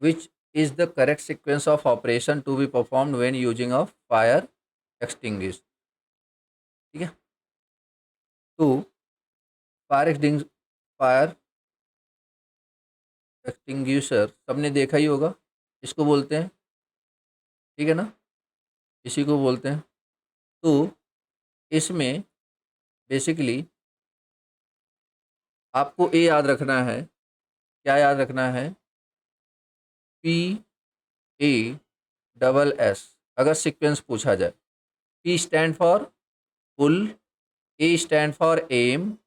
Which is the correct sequence of operation to be performed when using a fire extinguish. ठीक है, तो fire extinguisher सबने देखा ही होगा, इसको बोलते हैं, ठीक है ना, इसी को बोलते हैं। तो इसमें बेसिकली आपको ए याद रखना है, क्या याद रखना है, पी ए डबल एस। अगर सीक्वेंस पूछा जाए, P stand for pull, A stand for aim,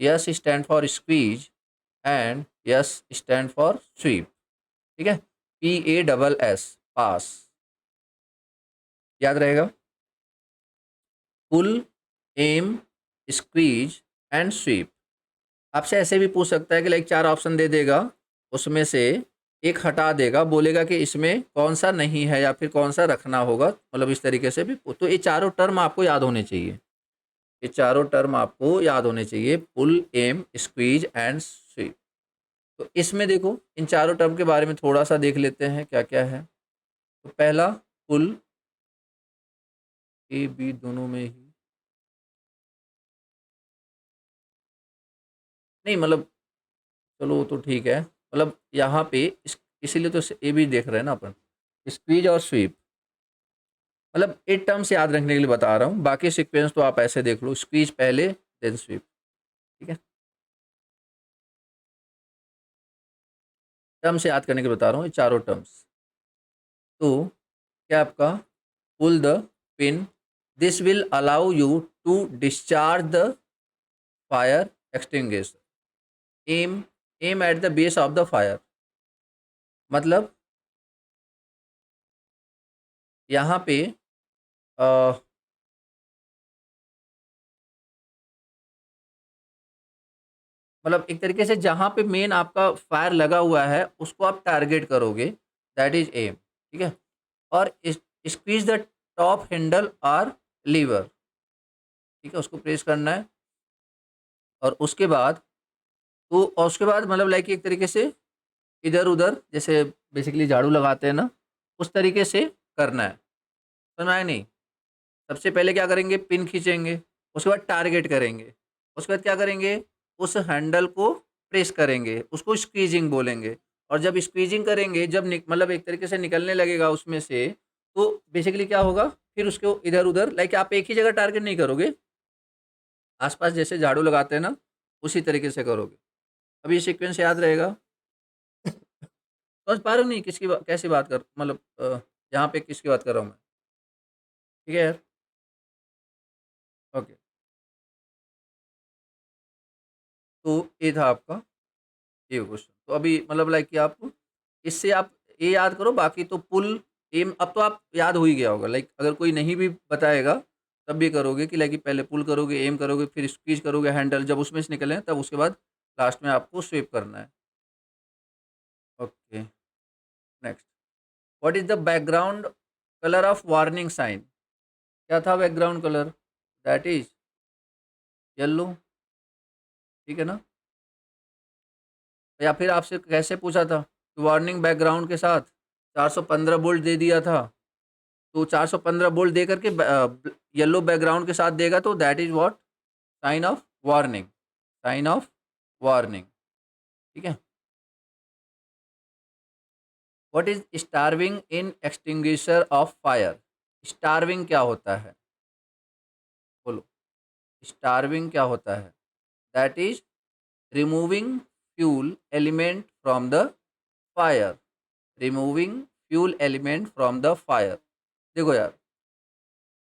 S stand for squeeze and S stand for sweep. ठीक है, P A double S, pass, याद रहेगा। Pull, aim, squeeze and sweep. आपसे ऐसे भी पूछ सकता है कि लाइक 4 ऑप्शन दे देगा, उसमें से एक हटा देगा, बोलेगा कि इसमें कौन सा नहीं है या फिर कौन सा रखना होगा, मतलब इस तरीके से भी। तो ये चारों टर्म आपको याद होने चाहिए, ये चारों टर्म आपको याद होने चाहिए, पुल, एम, स्क्वीज एंड स्वीप। तो इसमें देखो, इन चारों टर्म के बारे में थोड़ा सा देख लेते हैं क्या क्या है। तो पहला, पुल, ए बी दोनों में ही नहीं, मतलब चलो वो तो ठीक है, मतलब यहाँ पे इसीलिए तो ए बी देख रहे हैं ना अपन, स्क्वीज और स्वीप। मतलब 8 टर्म्स याद रखने के लिए बता रहा हूँ, बाकी सीक्वेंस तो आप ऐसे देख लो, स्क्वीज पहले देन स्वीप। ठीक है, टर्म्स याद करने के लिए बता रहा हूँ, ये चारों टर्म्स। तो क्या आपका, pull the pin, this will allow you to discharge the fire extinguisher. Aim at the base of the fire, मतलब यहाँ पे मतलब एक तरीके से जहाँ पे मेन आपका फायर लगा हुआ है उसको आप टारगेट करोगे, दैट इज एम। ठीक है, और स्क्वीज द टॉप हैंडल और लीवर। ठीक है, उसको प्रेस करना है, और उसके बाद, तो और उसके बाद मतलब लाइक एक तरीके से इधर उधर जैसे बेसिकली झाड़ू लगाते हैं ना, उस तरीके से करना है, सुना है नहीं। सबसे पहले क्या करेंगे, पिन खींचेंगे, उसके बाद टारगेट करेंगे, उसके बाद क्या करेंगे, उस हैंडल को प्रेस करेंगे, उसको स्क्वीजिंग बोलेंगे। और जब स्क्वीजिंग करेंगे, जब मतलब एक तरीके से निकलने लगेगा उसमें से, तो बेसिकली क्या होगा, फिर उसको इधर उधर लाइक आप एक ही जगह टारगेट नहीं करोगे, आसपास जैसे झाड़ू लगाते हैं ना, उसी तरीके से करोगे। अब ये सीक्वेंस याद रहेगा। समझ पा रहे हो नहीं, कैसी बात कर, मतलब यहाँ पे किसकी बात कर रहा हूँ मैं। ठीक है यार, ओके। तो ये था आपका ये क्वेश्चन। तो अभी मतलब लाइक कि आप इससे आप ये याद करो, बाकी तो पुल, एम अब तो आप याद हो ही गया होगा। लाइक अगर कोई नहीं भी बताएगा तब भी करोगे कि लाइक पहले पुल करोगे, एम करोगे, फिर स्क्वीज करोगे हैंडल, जब उसमें से निकले तब उसके बाद लास्ट में आपको स्वीप करना है। Okay, next, what is the background colour of warning sign. क्या था background colour, that is yellow. ठीक है ना, या फिर आपसे कैसे पूछा था, वार्निंग बैकग्राउंड के साथ 415 वोल्ट दे दिया था, तो 415 वोल्ट दे करके येलो बैकग्राउंड के साथ देगा, तो that is what, sign of warning, sign of warning. ठीक है, what is starving in extinguisher of fire. Starving क्या होता है, बोलो, स्टार्विंग क्या होता है, that is removing fuel element from the fire, removing fuel element from the fire. देखो यार,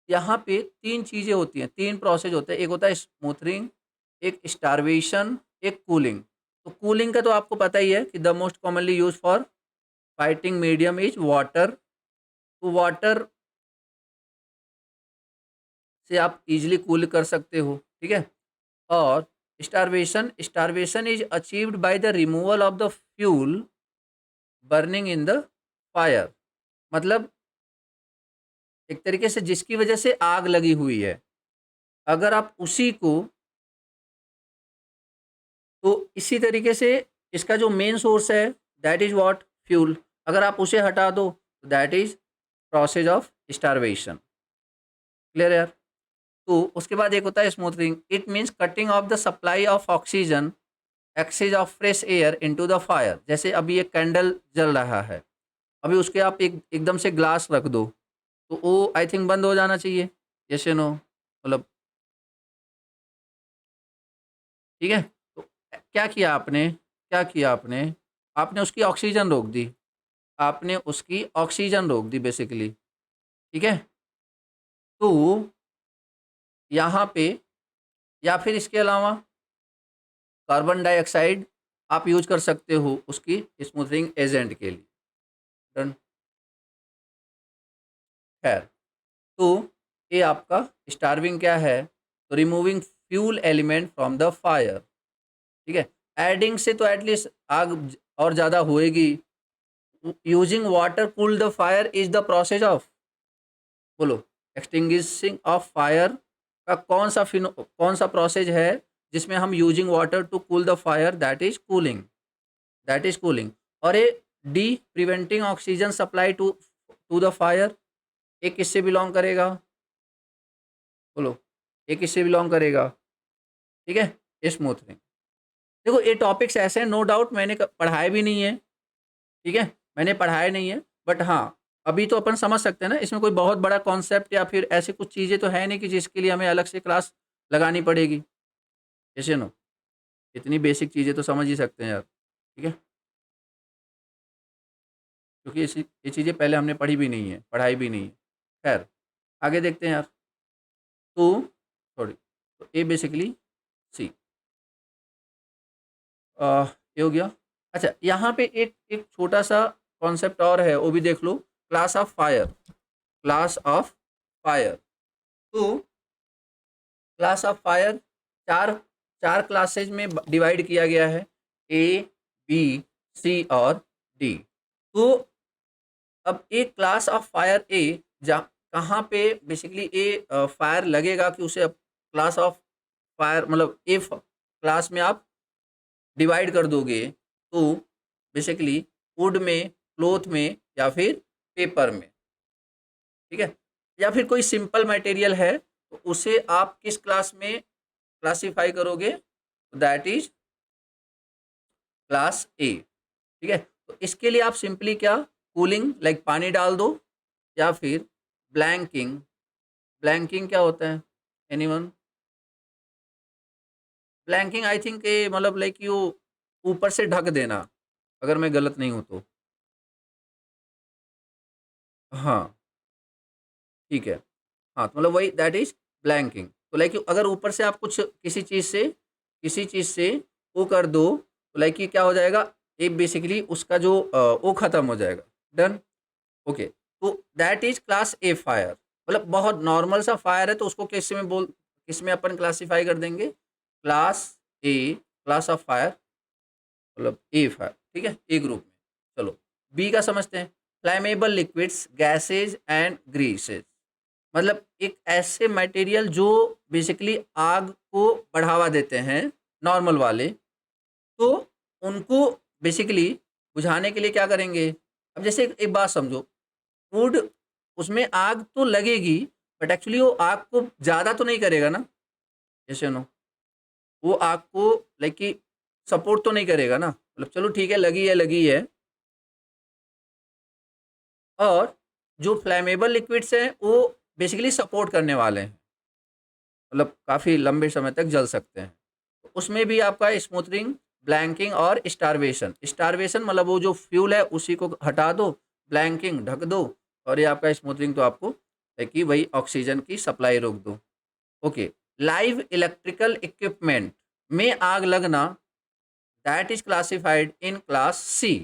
यहाँ पे 3 चीज़ें होती हैं, 3 प्रोसेस होते हैं, एक होता है स्मूथनिंग, एक स्टारवेशन, एक कूलिंग। तो कूलिंग का तो आपको पता ही है कि the most commonly use for fighting medium is water. तो वाटर से आप इजीली कूल कर सकते हो। ठीक है, और starvation, starvation is achieved by the removal of the fuel burning in the fire. मतलब एक तरीके से जिसकी वजह से आग लगी हुई है, अगर आप उसी को, तो इसी तरीके से इसका जो मेन सोर्स है दैट इज व्हाट, फ्यूल, अगर आप उसे हटा दो तो that is process of starvation. Clear यार? तो उसके बाद एक होता है smoothening, it means cutting off the supply of oxygen access of fresh air into the fire. जैसे अभी एक कैंडल जल रहा है, अभी उसके आप एकदम से ग्लास रख दो तो वो आई थिंक बंद हो जाना चाहिए, जैसे नो, मतलब ठीक है। तो क्या किया आपने, क्या किया आपने, आपने उसकी ऑक्सीजन रोक दी, आपने उसकी ऑक्सीजन रोक दी बेसिकली, ठीक है। तो यहाँ पे, या फिर इसके अलावा कार्बन डाइऑक्साइड आप यूज कर सकते हो उसकी स्मूथनिंग एजेंट के लिए। डन। खैर, तो ये आपका स्टार्विंग क्या है, तो removing fuel element from the fire, ठीक है। एडिंग से तो एटलीस्ट आग और ज़्यादा होएगी। Using water cool the fire is the process of, बोलो, एक्सटिंग्विशिंग ऑफ फायर का कौन सा प्रोसेस है जिसमें हम using water to cool the fire, that is cooling, that is cooling. और ये D, preventing oxygen supply to to the fire, एक किससे बिलोंग करेगा, बोलो, एक किससे बिलोंग करेगा, ठीक है, स्मूथनिंग। देखो ये टॉपिक्स ऐसे हैं, नो डाउट मैंने पढ़ाए भी नहीं है, ठीक है, मैंने पढ़ाए नहीं है, बट हाँ अभी तो अपन समझ सकते हैं ना, इसमें कोई बहुत बड़ा कॉन्सेप्ट या फिर ऐसी कुछ चीज़ें तो है नहीं कि जिसके लिए हमें अलग से क्लास लगानी पड़ेगी, ऐसे नो, इतनी बेसिक चीज़ें तो समझ ही सकते हैं यार, ठीक है, क्योंकि ये चीज़ें पहले हमने पढ़ी भी नहीं है, पढ़ाई भी नहीं है। खैर, आगे देखते हैं यार। तो सॉरी, तो ए बेसिकली सी, ये हो गया। अच्छा, यहाँ पे एक एक छोटा सा कॉन्सेप्ट और है, वो भी देख लो, class of fire, class of fire. तो क्लास ऑफ फायर चार चार क्लासेज में डिवाइड किया गया है, ए, बी, सी और डी। तो अब एक क्लास ऑफ फायर ए, जहाँ कहाँ पे बेसिकली ए फायर लगेगा कि उसे क्लास ऑफ फायर मतलब ए क्लास में आप डिवाइड कर दोगे, तो बेसिकली वुड में, क्लोथ में या फिर पेपर में, ठीक है, या फिर कोई सिंपल मटेरियल है तो उसे आप किस क्लास में क्लासिफाई करोगे, दैट इज क्लास ए, ठीक है। तो इसके लिए आप सिंपली क्या, कूलिंग लाइक पानी डाल दो, या फिर ब्लैंकिंग, ब्लैंकिंग क्या होता है, एनीवन, ब्लैंकिंग आई थिंक मतलब लाइक यू ऊपर से ढक देना, अगर मैं गलत नहीं हूँ तो, हाँ ठीक है, हाँ तो मतलब वही दैट इज ब्लैंकिंग। तो लाइक अगर ऊपर से आप कुछ किसी चीज़ से वो कर दो तो लाइक ये क्या हो जाएगा, ये बेसिकली उसका जो वो ख़त्म हो जाएगा। डन। ओके, तो that is class A fire, मतलब बहुत नॉर्मल सा फायर है, तो उसको किस में अपन क्लासीफाई कर देंगे, class A, class of fire, मतलब ए फायर, ठीक है, ए ग्रुप में। चलो बी का समझते हैं, फ्लैमेबल लिक्विड्स, गैसेज एंड ग्रीसेज, मतलब एक ऐसे मटेरियल जो बेसिकली आग को बढ़ावा देते हैं, नॉर्मल वाले, तो उनको बेसिकली बुझाने के लिए क्या करेंगे। अब जैसे एक बात समझो, वुड, उसमें आग तो लगेगी बट एक्चुअली वो आग को ज़्यादा तो नहीं करेगा ना, जैसे नो, वो आग को लाइक कि सपोर्ट तो नहीं करेगा ना, मतलब चलो ठीक है, लगी है। और जो फ्लैमेबल लिक्विड्स हैं वो बेसिकली सपोर्ट करने वाले हैं, मतलब काफ़ी लंबे समय तक जल सकते हैं। तो उसमें भी आपका स्मूथनिंग, ब्लैंकिंग और स्टारवेशन, स्टारवेशन मतलब वो जो फ्यूल है उसी को हटा दो, ब्लैंकिंग ढक दो, और ये आपका स्मूथनिंग तो आपको है कि वही ऑक्सीजन की सप्लाई रोक दो। ओके, लाइव इलेक्ट्रिकल इक्विपमेंट में आग लगना, that is classified in class C.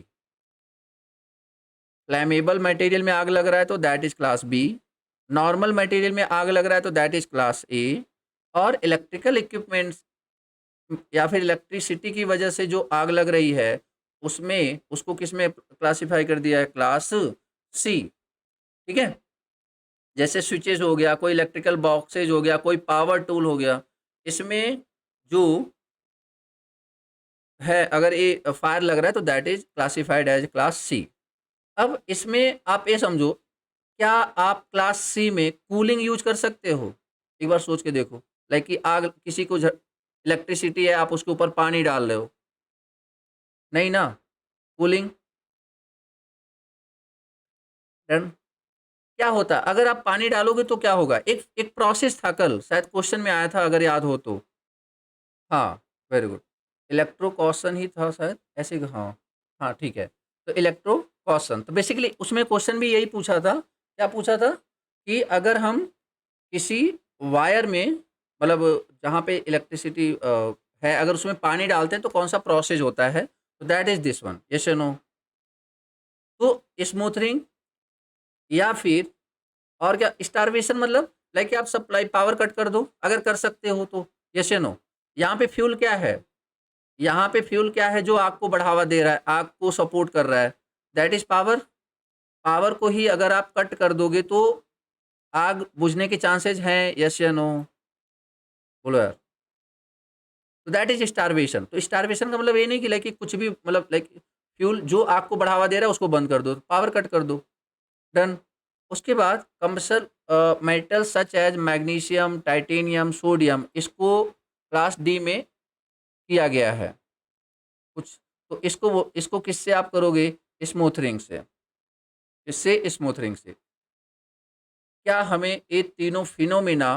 Flammable material में आग लग रहा है तो that is class B, normal material में आग लग रहा है तो दैट इज क्लास ए, और इलेक्ट्रिकल इक्विपमेंट्स या फिर इलेक्ट्रिसिटी की वजह से जो आग लग रही है उसमें, उसको किस में क्लासिफाई कर दिया है, क्लास सी, ठीक है। जैसे स्विचेस हो गया, कोई इलेक्ट्रिकल बॉक्सेज हो गया, कोई पावर टूल हो गया, इसमें जो है, अगर ये फायर लग रहा है तो that is classified as class C. अब इसमें आप ये समझो, क्या आप क्लास सी में कूलिंग यूज कर सकते हो? एक बार सोच के देखो, लाइक कि आग, किसी को इलेक्ट्रिसिटी है, आप उसके ऊपर पानी डाल रहे हो, नहीं ना, कूलिंग। डन। क्या होता अगर आप पानी डालोगे तो क्या होगा? एक एक प्रोसेस था, कल शायद क्वेश्चन में आया था, अगर याद हो तो। हाँ, वेरी गुड। इलेक्ट्रोकॉशन ही था शायद, ऐसे ही, हाँ। हाँ, ठीक है। तो इलेक्ट्रोकॉशन, तो बेसिकली उसमें क्वेश्चन भी यही पूछा था। क्या पूछा था? कि अगर हम किसी वायर में, मतलब जहाँ पे इलेक्ट्रिसिटी है, अगर उसमें पानी डालते हैं तो कौन सा प्रोसेस होता है? तो that is this one, yes या नो? तो स्मूथरिंग, या फिर और क्या, स्टारवेशन, मतलब लाइक आप सप्लाई पावर कट कर दो, अगर कर सकते हो तो, यस या नो? यहाँ पे फ्यूल क्या है? यहाँ पे फ्यूल क्या है जो आग को बढ़ावा दे रहा है, आग को सपोर्ट कर रहा है? That is power. पावर को ही अगर आप कट कर दोगे तो आग बुझने के चांसेस हैं, यस या नो? बोलो यार। तो दैट इज स्टारवेशन। तो स्टारवेशन का मतलब ये नहीं कि लाइक कुछ भी, मतलब लाइक फ्यूल जो आग को बढ़ावा दे रहा है उसको बंद कर दो, पावर कट कर दो, डन। उसके बाद combustion metal such as magnesium, titanium, sodium, इसको क्लास डी में किया गया है कुछ। तो इसको किससे आप करोगे? स्मूथरिंग से। इससे स्मूथरिंग से। क्या हमें ये तीनों फिनोमिना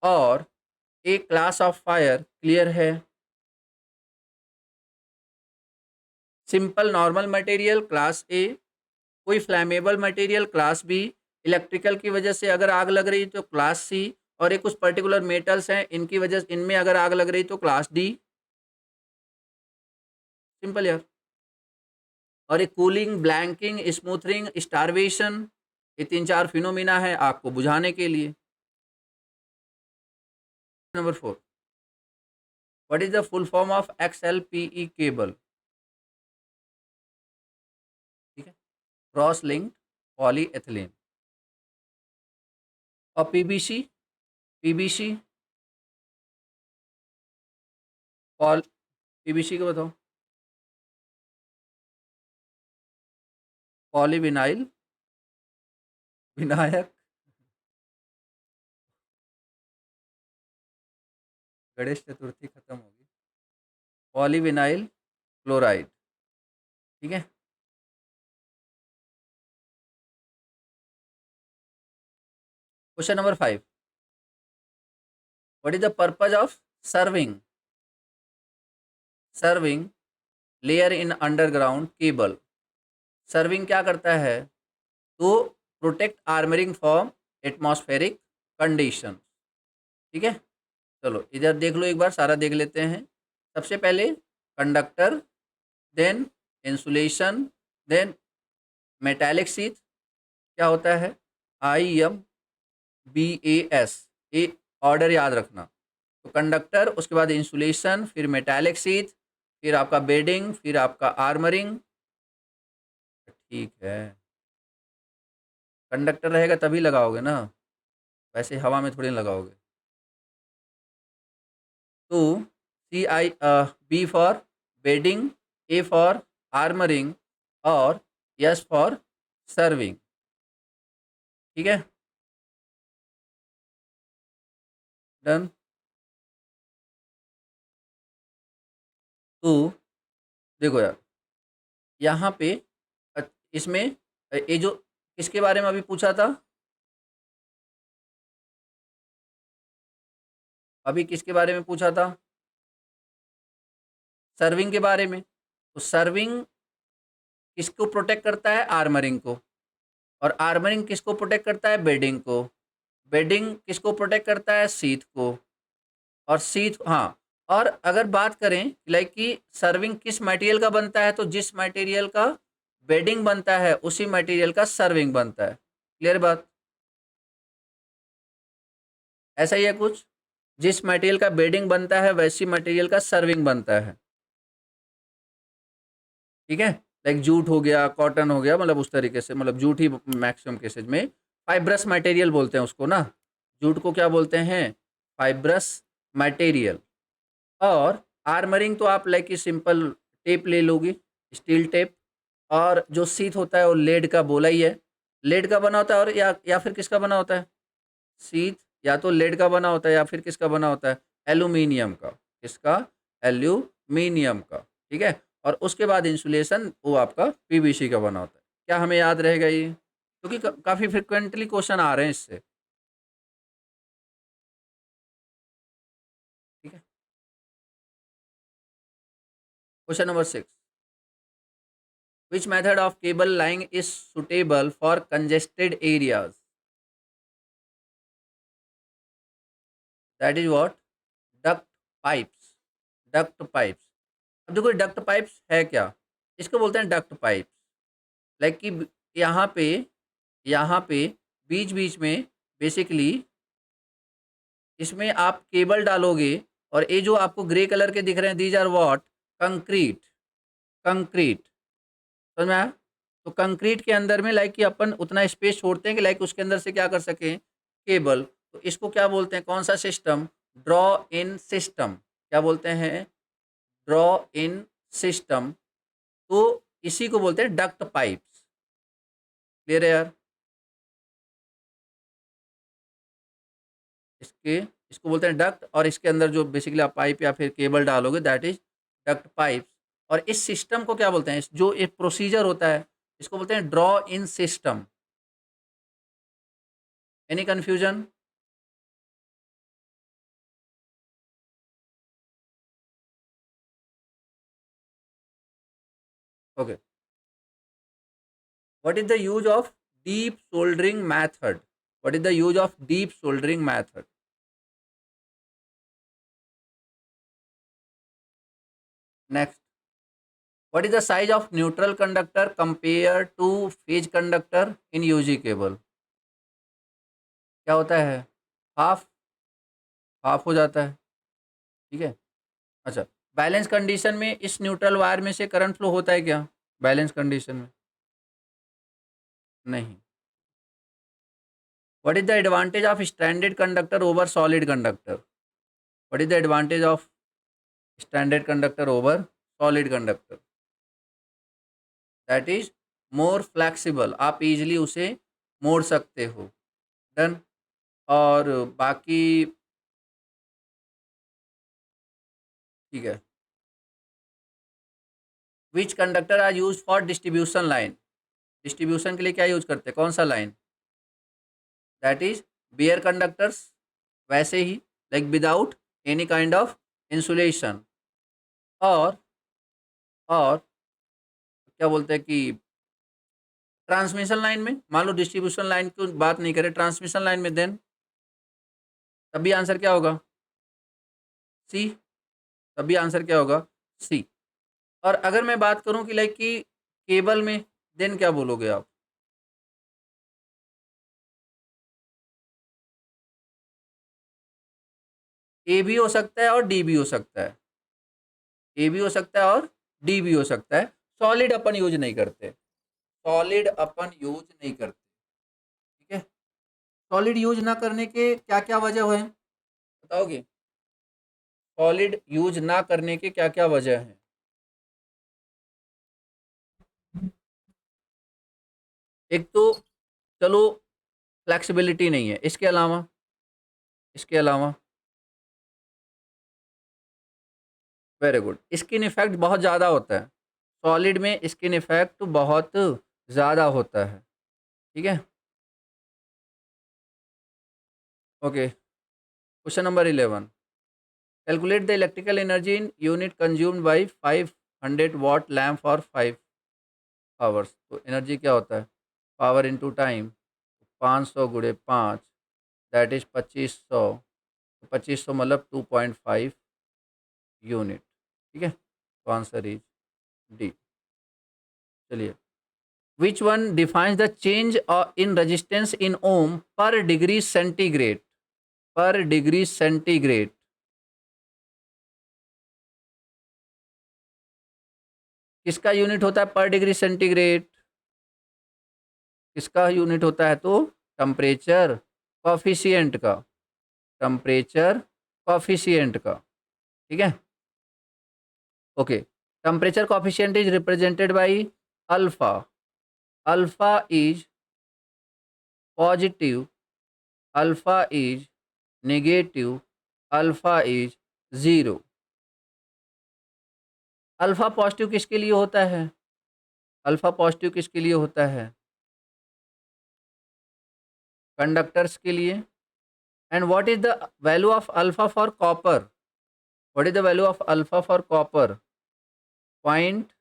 और एक क्लास ऑफ फायर क्लियर है? सिंपल नॉर्मल मटेरियल क्लास ए, कोई फ्लैमेबल मटेरियल क्लास बी, इलेक्ट्रिकल की वजह से अगर आग लग रही तो क्लास सी, और एक कुछ पर्टिकुलर मेटल्स हैं इनकी वजह से, इनमें अगर आग लग रही तो क्लास डी। सिंपल यार। और एक कूलिंग, ब्लैंकिंग, स्मूथरिंग, स्टारवेशन, ये तीन चार फिनोमिना है आग को बुझाने के लिए। Number 4, what is the full form of XLPE cable? ठीक है, क्रॉस लिंक्ड पॉलीएथिलीन। और पीबीसी, पीबीसी, पॉल पीबीसी को बताओ। पॉलीविनाइल विनायक, गणेश चतुर्थी खत्म होगी। Polyvinyl chloride. ठीक है। Question number 5, what is the purpose of serving, serving layer in underground cable? Serving क्या करता है? तो protect armouring from atmospheric condition. ठीक है। चलो इधर देख लो, एक बार सारा देख लेते हैं। सबसे पहले conductor, then insulation, then metallic sheath. क्या होता है? IMBAS, ये ऑर्डर याद रखना। तो कंडक्टर, उसके बाद इंसुलेशन, फिर मेटालिक शीथ, फिर आपका बेडिंग, फिर आपका आर्मरिंग। ठीक है। कंडक्टर रहेगा तभी लगाओगे ना, वैसे हवा में थोड़ी ना लगाओगे। तो B for bedding, A for armouring, और S फॉर सर्विंग। ठीक है, डन। तो देखो यार, यहाँ पे इसमें ये जो किसके बारे में अभी पूछा था, अभी किसके बारे में पूछा था? सर्विंग के बारे में। तो सर्विंग किसको प्रोटेक्ट करता है? आर्मरिंग को। और आर्मरिंग किसको प्रोटेक्ट करता है? बेडिंग को। बेडिंग किसको प्रोटेक्ट करता है? शीथ को। और शीथ, हाँ। और अगर बात करें लाइक कि सर्विंग किस मटेरियल का बनता है, तो जिस मटेरियल का बेडिंग बनता है उसी मटेरियल का सर्विंग बनता है। क्लियर बात? ऐसा ही है कुछ, जिस मटेरियल का बेडिंग बनता है वैसी मटेरियल का सर्विंग बनता है। ठीक है। लाइक जूट हो गया, कॉटन हो गया, मतलब उस तरीके से, मतलब जूट ही मैक्सिमम केसेज में। फाइब्रस मटेरियल बोलते हैं उसको ना, जूट को क्या बोलते हैं? Fibrous material. और आर्मरिंग तो आप लाइक सिंपल टेप ले लोगे, स्टील टेप। और जो शीथ होता है वो लेड का बोला ही है, लेड का बना होता है। और या फिर किसका बना होता है शीथ? या तो लेड का बना होता है या फिर किसका बना होता है, एल्यूमिनियम का। किसका? एल्यूमिनियम का। ठीक है। और उसके बाद इंसुलेशन वो आपका पीवीसी का बना होता है। क्या हमें याद रहेगा ये? क्योंकि काफ़ी फ्रिक्वेंटली क्वेश्चन आ रहे हैं इससे। ठीक है। Question number 6, which method of cable lying is suitable for congested areas? That is what? Duct pipes. Duct pipes. अब देखो डक्ट पाइप्स है क्या? इसको बोलते हैं डक्ट पाइप्स। लाइक कि यहाँ पे बीच बीच में बेसिकली इसमें आप केबल डालोगे। और ये जो आपको ग्रे कलर के दिख रहे हैं, these are what? Concrete. Concrete. समझ में आया? तो कंक्रीट के अंदर में लाइक कि अपन उतना स्पेस छोड़ते हैं कि लाइक उसके अंदर से क्या कर सकें, केबल। तो इसको क्या बोलते हैं, कौन सा सिस्टम? Draw in system. क्या बोलते हैं? Draw in system. तो इसी को बोलते हैं डक्ट पाइप्स। क्लियर है यार? इसके इसको बोलते हैं डक्ट। और इसके अंदर जो बेसिकली आप पाइप या फिर केबल डालोगे दैट इज डक्ट पाइप्स। और इस सिस्टम को क्या बोलते हैं, जो एक प्रोसीजर होता है इसको बोलते हैं draw in system. Any confusion? Okay. What is the use of deep soldering method? What is the use of deep soldering method? Next, what is the size of neutral conductor compared to phase conductor in UG cable? क्या होता है? Half. Half हो जाता है। ठीक है। अच्छा, balance condition में इस न्यूट्रल वायर में से करंट फ्लो होता है क्या बैलेंस कंडीशन में? नहीं। What is the advantage of stranded conductor over solid conductor? What is the advantage of stranded conductor over solid conductor? That is more flexible. आप इजीली उसे मोड़ सकते हो। डन। और बाकी ठीक है। Which conductor are use for distribution line? Distribution के लिए क्या यूज करते हैं, कौन सा line? That is bare conductors. वैसे ही like without any kind of insulation. और और क्या बोलते हैं कि ट्रांसमिशन लाइन में, मान लो डिस्ट्रीब्यूशन लाइन की बात नहीं करें, ट्रांसमिशन लाइन में, देन तब भी आंसर क्या होगा? सी। तब भी आंसर क्या होगा? सी। और अगर मैं बात करूं कि लाइक कि केबल में, देन क्या बोलोगे आप? ए भी हो सकता है और डी भी हो सकता है। ए भी हो सकता है और डी भी हो सकता है। सॉलिड अपन यूज नहीं करते। सॉलिड अपन यूज नहीं करते। ठीक है। सॉलिड यूज ना करने के क्या क्या वजह है बताओगे? सॉलिड यूज ना करने के क्या क्या वजह है? एक तो चलो फ्लेक्सिबिलिटी नहीं है, इसके अलावा? इसके अलावा वेरी गुड, स्किन इफेक्ट बहुत ज़्यादा होता है। सॉलिड में स्किन इफेक्ट बहुत ज़्यादा होता है। ठीक है। Okay. Question number 11, calculate the electrical energy in unit consumed by 500 watt lamp for 5 hours. तो एनर्जी क्या होता है? Power into time. 500 गुणे 5 दैट इज 2500। 2500 मतलब 2.5 यूनिट। ठीक है। तो आंसर इज डी। चलिए, which one defines the change in resistance in ohm per degree centigrade? Per degree centigrade. किसका यूनिट होता है पर डिग्री सेंटीग्रेड? किसका यूनिट होता है? तो टेम्परेचर कॉफिशिएंट का। टेम्परेचर कॉफिशिएंट का। ठीक है। Okay, temperature coefficient is represented by alpha. Alpha is positive, alpha is negative, alpha is zero. Alpha positive किसके लिए होता है? अल्फा पॉजिटिव किसके लिए होता है? कंडक्टर्स के लिए. And what is the value of alpha for copper? What is the value of alpha for copper? Point,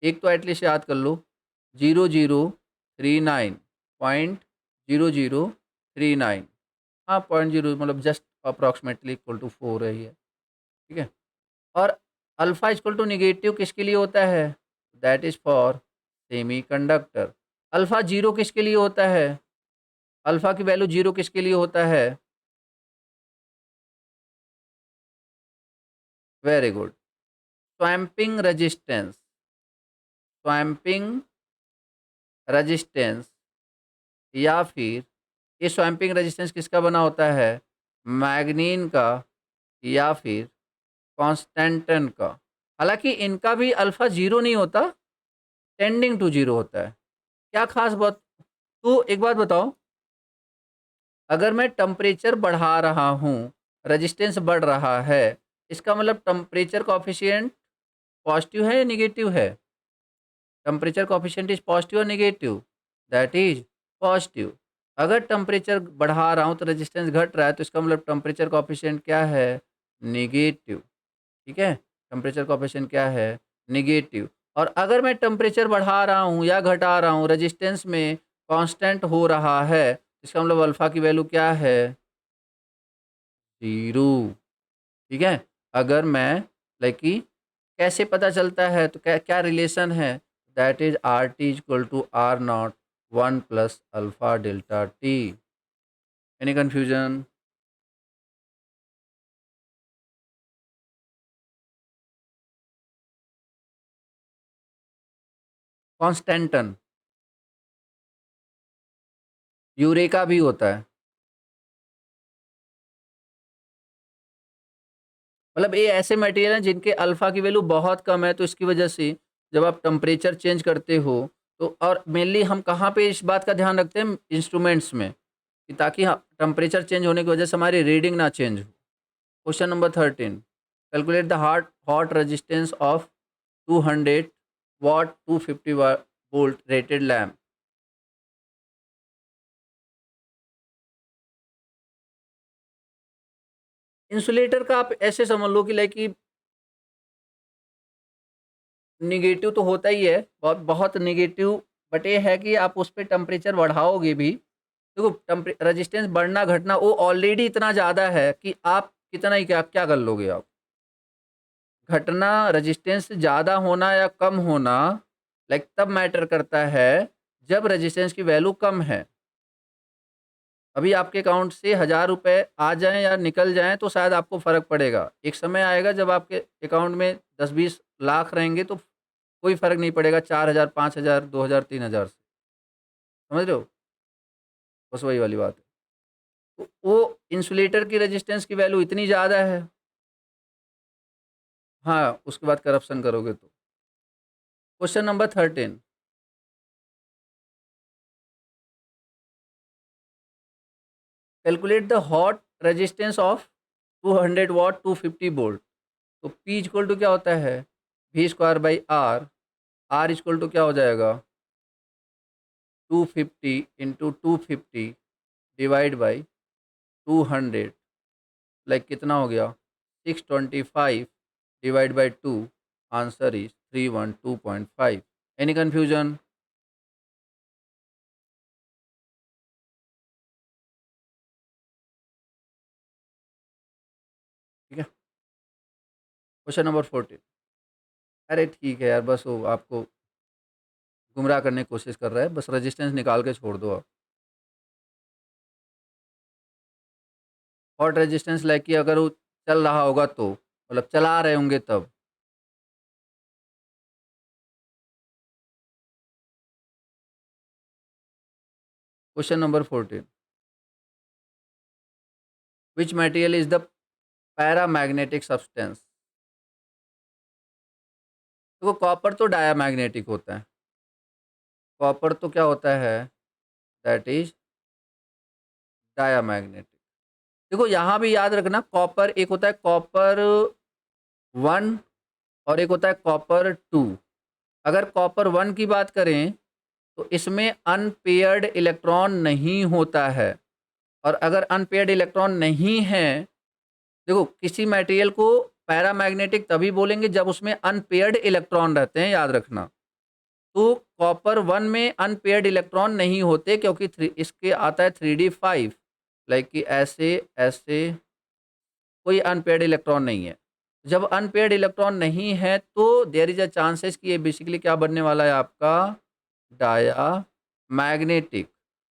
एक तो एटलीस्ट याद कर लो, 0039, 0.0039. हाँ, 0.0 मतलब जस्ट अप्रॉक्सीमेटली इक्वल टू 4 है ये, ठीक है. और अल्फा इक्वल टू निगेटिव किसके लिए होता है? That is for semi conductor. Alpha zero किसके लिए होता है? अल्फा की वैल्यू जीरो किसके लिए होता है? Very good. Swamping resistance, swamping resistance या फिर ये स्वैम्पिंग रेजिस्टेंस किसका बना होता है? मैग्नीन का या फिर कॉन्स्टेंटन का. हालांकि इनका भी अल्फा जीरो नहीं होता, टेंडिंग टू जीरो होता है. क्या खास बात? तो एक बात बताओ, अगर मैं टेम्परेचर बढ़ा रहा हूँ, रेजिस्टेंस बढ़ रहा है, इसका मतलब टेम्परेचर कॉफिशिएंट पॉजिटिव है या निगेटिव है? टेम्परेचर कॉफिशिएंट इज पॉजिटिव और निगेटिव? That is positive. अगर टेम्परेचर बढ़ा रहा हूँ तो रेजिस्टेंस घट रहा है, तो इसका मतलब टेम्परेचर कॉफिशिएंट क्या है? निगेटिव. ठीक है, टेम्परेचर कॉफिशिएंट क्या है? निगेटिव. और अगर मैं टेम्परेचर बढ़ा रहा हूँ या घटा रहा हूँ, रेजिस्टेंस में कांस्टेंट हो रहा है, इसका मतलब अल्फा की वैल्यू क्या है? जीरो. ठीक है. अगर मैं लाइक कि कैसे पता चलता है, तो क्या क्या रिलेशन है? That is R T equal to R naught 1 plus alpha delta T. Any confusion? Constantan eureka भी होता है. मतलब ये ऐसे मटेरियल हैं जिनके अल्फा की वैल्यू बहुत कम है, तो इसकी वजह से जब आप टेम्परेचर चेंज करते हो, तो और मेनली हम कहाँ पे इस बात का ध्यान रखते हैं? इंस्ट्रूमेंट्स में, कि ताकि टेम्परेचर चेंज होने की वजह से हमारी रीडिंग ना चेंज हो. Question number 13, calculate the hot resistance of 200 watt 250 volt rated lamp. Insulator का आप ऐसे समझ लो कि लाइक निगेटिव तो होता ही है, बहुत बहुत निगेटिव. बट ये है कि आप उस पर टेम्परेचर बढ़ाओगे भी, देखो रेजिस्टेंस बढ़ना घटना वो ऑलरेडी इतना ज़्यादा है कि आप कितना ही क्या क्या कर लोगे आप. घटना, रेजिस्टेंस ज़्यादा होना या कम होना लाइक तब मैटर करता है जब रेजिस्टेंस की वैल्यू कम है. अभी आपके अकाउंट से 1000 रुपये आ जाएं या निकल जाएं तो शायद आपको फ़र्क पड़ेगा. एक समय आएगा जब आपके अकाउंट में 10-20 लाख रहेंगे तो कोई फ़र्क नहीं पड़ेगा 4000, 5000, 2000, 3000 से. समझ रहे हो? बस वही वाली बात है. तो वो इंसुलेटर की रेजिस्टेंस की वैल्यू इतनी ज़्यादा है. हाँ, उसके बाद करप्शन करोगे तो. Question number 13, calculate the hot resistance of 200 watt 250 volt. तो P इक्वल टू क्या होता है? V square by R. R equal to क्या हो जाएगा? 250 इंटू 250 डिवाइड बाई 200, लाइक कितना हो गया? 625 divide by 2. Answer is 312.5. Any confusion? ठीक है. Question number 14. अरे ठीक है यार, बस वो आपको गुमराह करने की कोशिश कर रहा है, बस रेजिस्टेंस निकाल के छोड़ दो आप. हॉट रेजिस्टेंस लाइक कि अगर वो चल रहा होगा तो, मतलब चला रहे होंगे तब. Question number 14, which material is the paramagnetic substance? देखो कॉपर तो डायामैग्नेटिक होता है, कॉपर तो क्या होता है, दैट इज डायामैग्नेटिक। देखो यहाँ भी याद रखना, कॉपर एक होता है कॉपर 1 और एक होता है कॉपर 2। अगर कॉपर 1 की बात करें तो इसमें अनपेयर्ड इलेक्ट्रॉन नहीं होता है, और अगर अनपेयर्ड इलेक्ट्रॉन नहीं है, देखो किसी मटेरियल को पैरामैग्नेटिक तभी बोलेंगे जब उसमें अनपेयर्ड इलेक्ट्रॉन रहते हैं, याद रखना। तो कॉपर 1 में अनपेयर्ड इलेक्ट्रॉन नहीं होते, क्योंकि इसके आता है 3d5, लाइक कि ऐसे ऐसे, कोई अनपेयर्ड इलेक्ट्रॉन नहीं है। जब अनपेयर्ड इलेक्ट्रॉन नहीं है तो देयर इज अ चांसेस कि ये बेसिकली क्या बनने वाला है आपका, डाया मैग्नेटिक।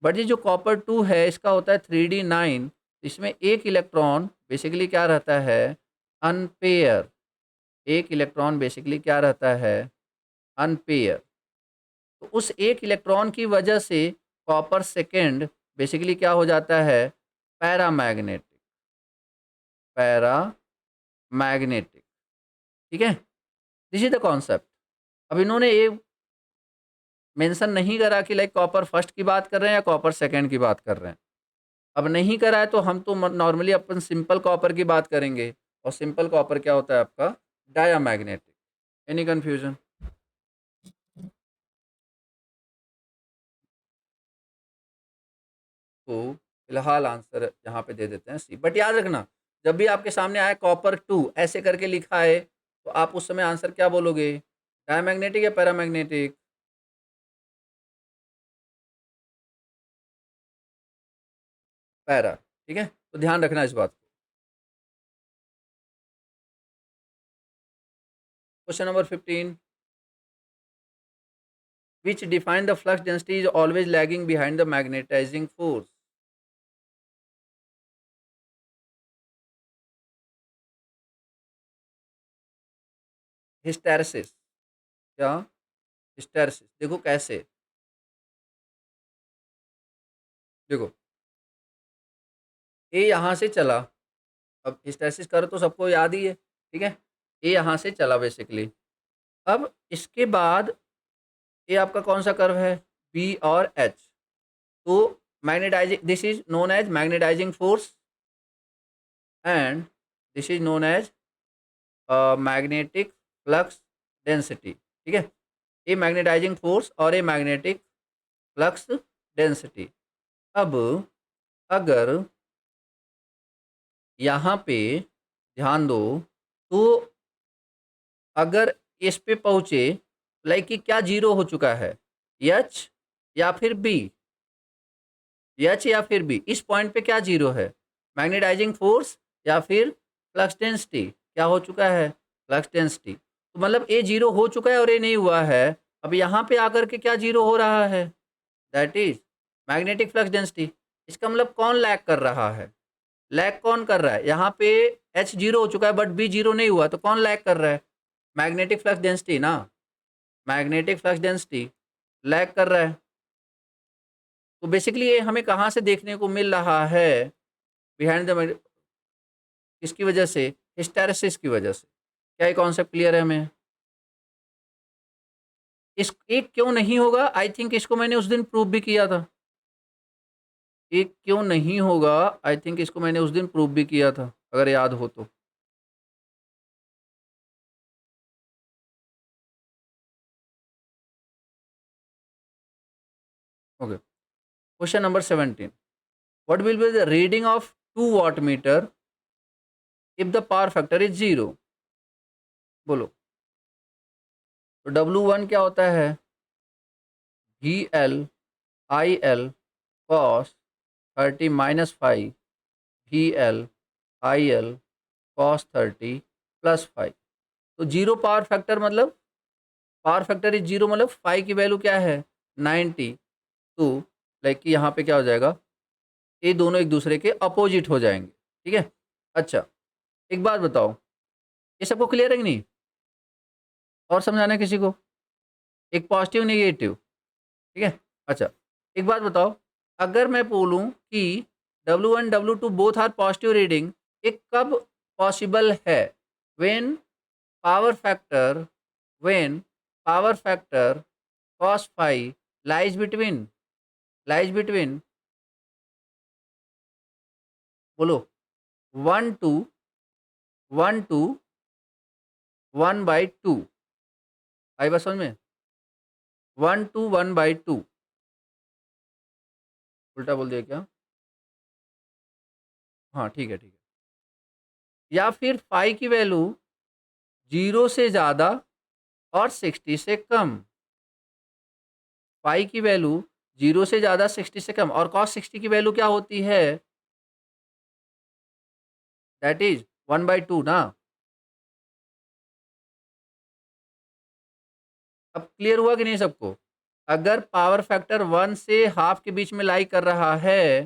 बट ये जो कॉपर 2 है इसका होता है 3d9, इसमें एक इलेक्ट्रॉन बेसिकली क्या रहता है, अनपेयर। एक इलेक्ट्रॉन बेसिकली क्या रहता है, अनपेयर। तो उस एक इलेक्ट्रॉन की वजह से कॉपर सेकेंड बेसिकली क्या हो जाता है, पैरामैग्नेटिक, पैरामैग्नेटिक। ठीक है, दिस इज द कॉन्सेप्ट। अब इन्होंने ये मेंशन नहीं करा कि लाइक कॉपर फर्स्ट की बात कर रहे हैं या कॉपर सेकेंड की बात कर रहे हैं। अब नहीं करा है तो हम तो नॉर्मली अपन सिंपल कॉपर की बात करेंगे, और सिंपल कॉपर क्या होता है आपका, डायामैग्नेटिक। Any confusion? तो फिलहाल आंसर यहाँ पे दे देते हैं सी। बट याद रखना, जब भी आपके सामने आए कॉपर 2 ऐसे करके लिखा है, तो आप उस समय आंसर क्या बोलोगे, डायामैग्नेटिक या पैरामैग्नेटिक? पैरा। ठीक है, तो ध्यान रखना इस बात को। Question number 15, which define the flux density is always lagging behind the magnetizing force? Hysteresis. क्या? हिस्टैरिसीस। देखो कैसे, देखो ए यहाँ से चला, अब हिस्टैरिसीस करो तो सबको याद ही है, ठीक है। ए यहाँ से चला बेसिकली, अब इसके बाद ये आपका कौन सा कर्व है, बी और एच। तो magnetising, this is known as magnetising force and this is known as magnetic flux density. ठीक है, ये मैग्नेटाइजिंग फोर्स और ये मैग्नेटिक फ्लक्स डेंसिटी। अब अगर यहाँ पे ध्यान दो, तो अगर इस पे पहुँचे, लाइक कि क्या जीरो हो चुका है, एच या फिर बी, एच या फिर बी, इस पॉइंट पे क्या जीरो है, मैग्नेटाइजिंग फोर्स या फिर फ्लक्स डेंसिटी, क्या हो चुका है, फ्लक्स डेंसिटी। तो मतलब ए जीरो हो चुका है और ये नहीं हुआ है, अब यहाँ पे आकर के क्या जीरो हो रहा है, that is magnetic flux density. इसका मतलब कौन लैग कर रहा है, लैग कौन कर रहा है, यहाँ पे एच जीरो हो चुका है बट बी जीरो नहीं हुआ, तो कौन लैग कर रहा है, मैग्नेटिक फ्लक्स डेंसिटी ना, मैग्नेटिक फ्लक्स डेंसिटी लैग कर रहा है। तो बेसिकली ये हमें कहाँ से देखने को मिल रहा है, बिहाइंड द, किसकी वजह से, हिस्टैरिसीस की वजह से। क्या ये कॉन्सेप्ट क्लियर है हमें? इस एक क्यों नहीं होगा, आई थिंक इसको मैंने उस दिन प्रूव भी किया था। एक क्यों नहीं होगा, आई थिंक इसको मैंने उस दिन प्रूव भी किया था, अगर याद हो तो। Okay, question number 17, what will be the reading of 2 watt meter if the power factor is 0? बोलो। तो W1 क्या होता है, VL IL cos 30 minus 5 VL IL cos 30 plus 5। तो जीरो पावर फैक्टर मतलब, पावर फैक्टर इज जीरो मतलब five की value क्या है, 90। तो लाइक कि यहाँ पे क्या हो जाएगा, ये दोनों एक दूसरे के अपोजिट हो जाएंगे। ठीक है, अच्छा एक बात बताओ, ये सबको क्लियर है कि नहीं, और समझाना है किसी को, एक पॉजिटिव नेगेटिव, ठीक है। अच्छा एक बात बताओ, अगर मैं बोलूँ कि W1 W2 both are positive reading, ये कब पॉसिबल है, when power factor when power factor cos phi lies between बोलो 1 to 1/2 आई बात समझ में 1 to 1/2 उल्टा बोल दिया क्या हाँ ठीक है या फिर फाई की वैल्यू 0 से ज़्यादा और 60 से कम फाई की वैल्यू 0 से ज़्यादा 60 से कम और cos 60 की वैल्यू क्या होती है दैट इज 1/2 ना अब क्लियर हुआ कि नहीं सबको अगर पावर फैक्टर 1 से हाफ के बीच में लाई कर रहा है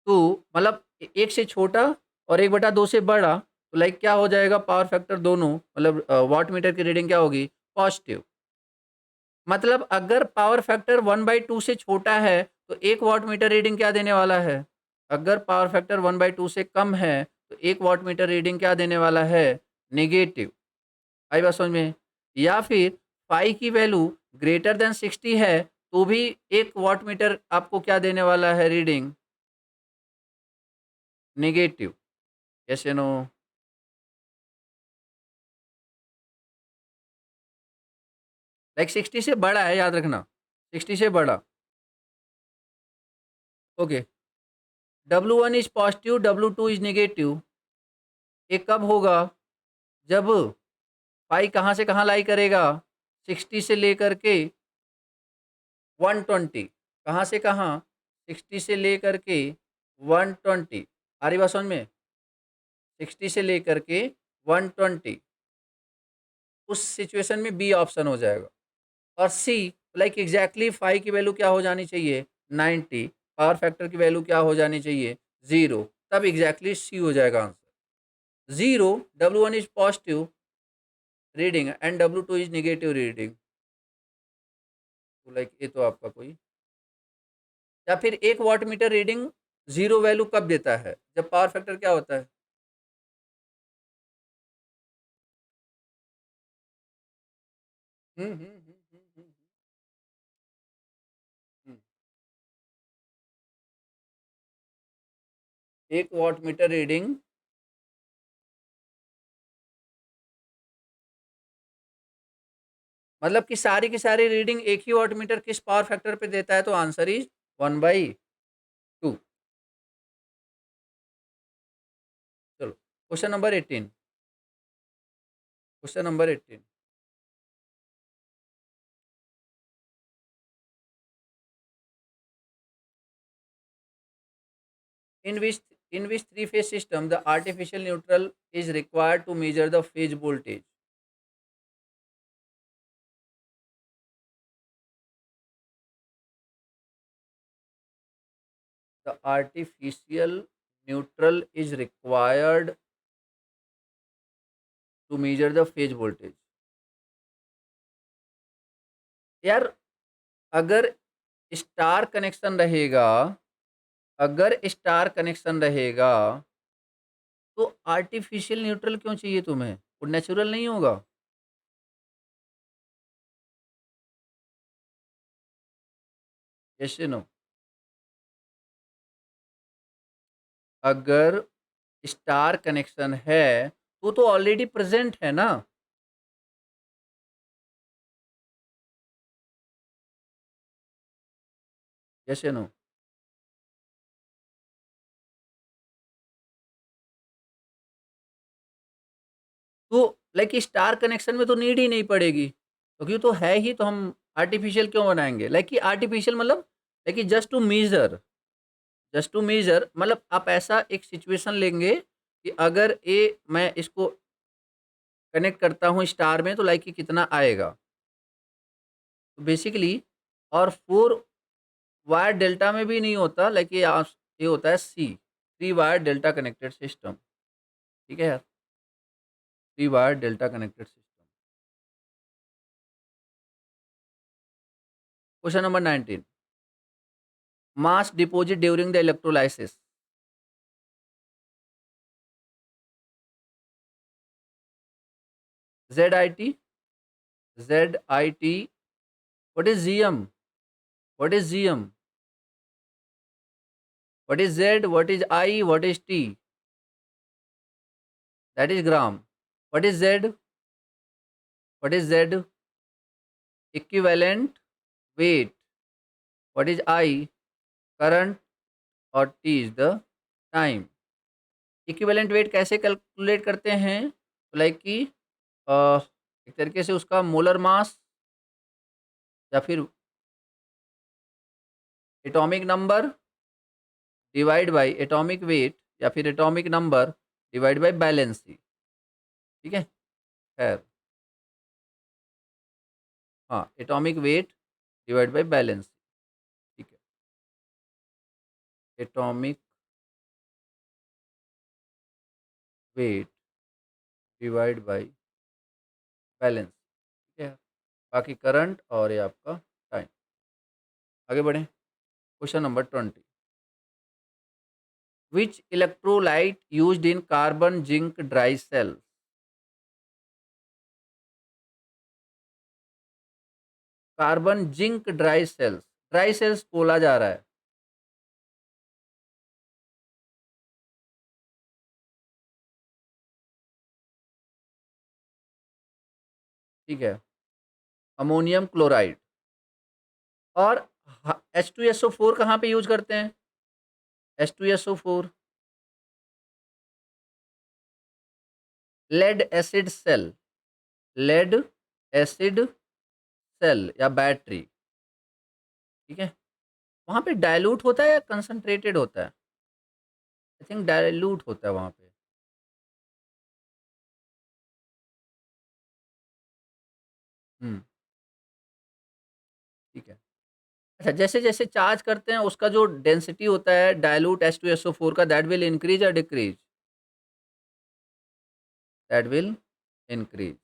तो मतलब एक से छोटा और 1/2 से बड़ा तो लाइक क्या हो जाएगा पावर फैक्टर दोनों मतलब वाट मीटर की रीडिंग क्या होगी पॉजिटिव मतलब अगर पावर फैक्टर 1/2 से छोटा है तो 1 वाट मीटर रीडिंग क्या देने वाला है अगर पावर फैक्टर 1/2 से कम है तो 1 वाट मीटर रीडिंग क्या देने वाला है नेगेटिव आई बात समझ में या फिर फाई की वैल्यू ग्रेटर देन 60 है तो भी 1 वाट मीटर आपको क्या देने वाला है रीडिंग नेगेटिव कैसे नो लाइक 60 से बड़ा है याद रखना 60 से बड़ा okay W1 is positive W2 is negative ये कब होगा जब पाई कहाँ से कहाँ लाई करेगा 60 से लेकर के 120 कहाँ से कहाँ 60 से लेकर के 120 आ रही बात समझ में 60 से लेकर के 120 उस सिचुएशन में बी ऑप्शन हो जाएगा और सी लाइक एग्जैक्टली फाई की वैल्यू क्या हो जानी चाहिए 90 पावर फैक्टर की वैल्यू क्या हो जानी चाहिए 0 तब एग्जैक्टली सी हो जाएगा answer 0 W1 is positive reading and W2 is negative reading तो लाइक ये तो आपका कोई या फिर 1 वाट मीटर रीडिंग 0 वैल्यू कब देता है जब पावर फैक्टर क्या होता है हम्म। 1 वाट मीटर रीडिंग मतलब कि सारी की सारी रीडिंग एक ही वाट मीटर किस पावर फैक्टर पे देता है तो आंसर इज 1/2 चलो question number 18 in which in which three phase system the artificial neutral is required to measure the phase voltage the artificial neutral is required to measure the phase voltage यार अगर star connection रहेगा अगर star connection रहेगा तो artificial neutral क्यों चाहिए तुम्हें वो नेचुरल नहीं होगा यस नो अगर स्टार कनेक्शन है तो ऑलरेडी प्रेजेंट है ना यस नो तो लाइक स्टार कनेक्शन में तो नीड ही नहीं पड़ेगी क्योंकि तो है ही तो हम आर्टिफिशियल क्यों बनाएंगे लाइक कि आर्टिफिशियल मतलब लाइक जस्ट टू मेजर मतलब आप ऐसा एक सिचुएशन लेंगे कि अगर ये मैं इसको कनेक्ट करता हूँ स्टार में तो लाइक कि कितना आएगा तो बेसिकली और 4 वायर डेल्टा में भी नहीं होता लाइक ये होता है सी 3 वायर डेल्टा कनेक्टेड सिस्टम ठीक है यार 3 wire delta connected system question number 19 mass deposit during the electrolysis ZIT ZIT. What is GM? What is GM? What is Z? What is I? What is T? That is gram. What is Z? What is Z? Equivalent weight. What is I? Current. और T is the time. Equivalent weight कैसे calculate करते हैं? Like कि एक तरीके से उसका molar mass या फिर atomic number divide by atomic weight या फिर atomic number divide by valency. ठीक है, खैर हाँ, atomic weight divide by valency. ठीक है, atomic weight divide by balance. ठीक है, बाकी करंट और ये आपका टाइम। आगे बढ़ें, question number 20। Which electrolyte used in carbon zinc dry cell? Carbon zinc dry cells बोला जा रहा है। ठीक है, अमोनियम क्लोराइड। और H2SO4 कहाँ पे यूज करते हैं? H2SO4 lead acid cell, lead acid cell या बैटरी। ठीक है, वहाँ पे डाइल्यूट होता है या कंसंट्रेटेड होता है? आई थिंक डाइल्यूट होता है वहाँ पे। ठीक है, अच्छा, जैसे जैसे चार्ज करते हैं उसका जो डेंसिटी होता है डाइल्यूट H2SO4 का, दैट विल इंक्रीज या डिक्रीज? That will increase.